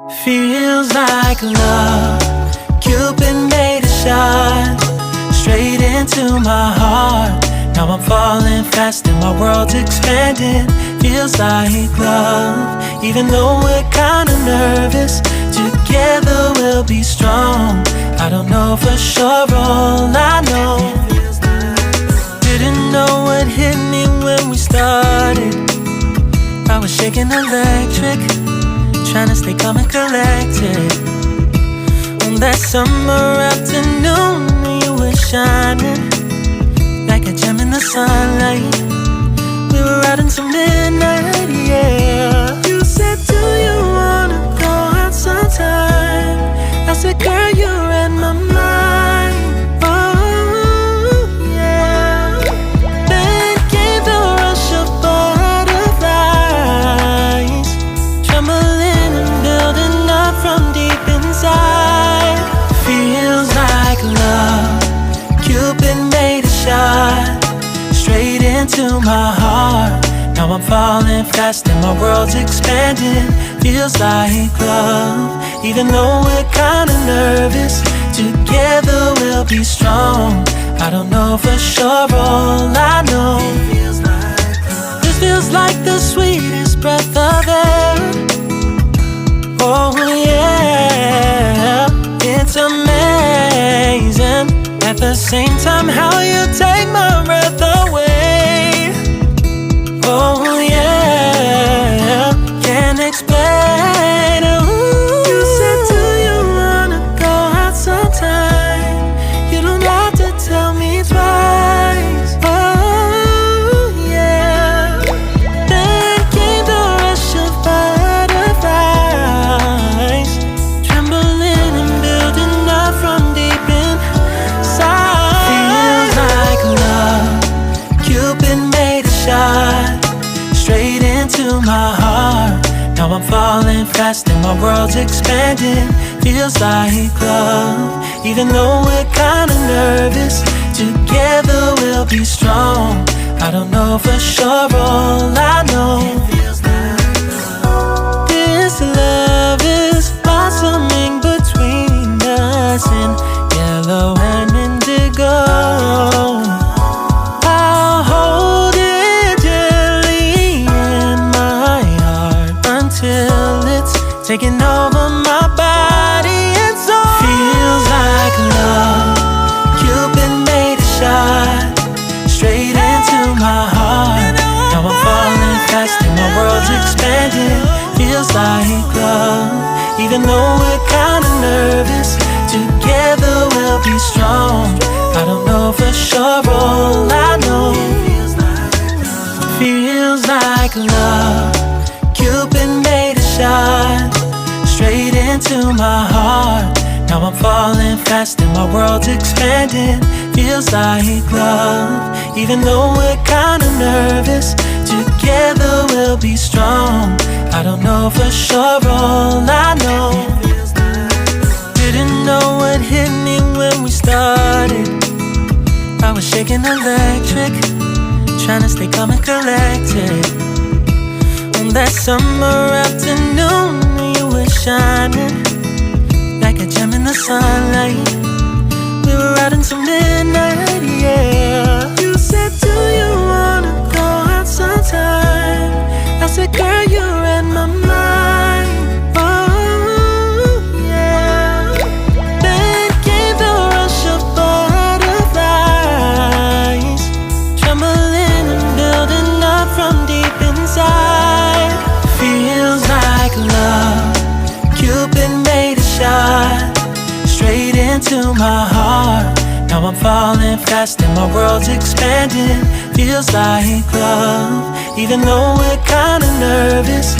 Feels like love. Cupid made a shot straight into my heart. Now I'm falling fast and my world's expanding. Feels like love. Even though we're kinda nervous, together we'll be strong. I don't know for sure, all I know. Didn't know what hit me when we started. I was shaking electric, trying to stay calm and collected. On that summer afternoon, you were shining like a gem in the sunlight. We were out until midnight, yeah. You said, do you wanna go out sometime? I said, girl, you read my mind. Oh, yeah. Then came the rush of butterflies, trembling and building up from deep inside. Feels like love. Cupid made a shot straight into my heart. Now I'm falling fast and my world's expanding. Feels like love. Even though we're kinda nervous, together we'll be strong. I don't know for sure, all I know. This feels like the sweetest breath of air. Oh yeah, it's amazing. At the same time, how you take my breath away. Oh yeah, can't explain. Ooh. You said, do you wanna go out sometime? You don't have to tell me twice. Oh yeah. Then came the rush of butterflies, trembling and building up from deep inside. Feels like love. Cupid made a shot straight into my heart. Now I'm falling fast and my world's expanding. Feels like love. Even though we're kinda nervous, together we'll be strong. I don't know for sure, all I know. This love is blossoming between us in yellow and indigo. I'll hold it gently in my heart until it's taking over my body and soul. Feels like love. Cupid made a shot straight into my heart. Now I'm falling fast and my world's expanding. Feels like love. Even though we're kinda nervous, together we'll be strong. I don't know for sure, all I know. Feels like love. Cupid made a shot straight into my heart. Now I'm falling fast and my world's expanding. Feels like love. Even though we're kinda nervous, together we'll be strong. I don't know for sure, all I know. Didn't know what hit me when we started. I was shaking electric, trying to stay calm and collected. On that summer afternoon, you were shining like a gem in the sunlight. We were out until midnight, yeah. You said, do you wanna go out sometime? I said, girl, you read my mind. Oh yeah. Then came the rush of butterflies, trembling and building up from deep inside. Feels like love. Cupid made a shot straight into my heart. Now I'm falling fast and my world's expanding. Feels like love. Even though we're kinda nervous,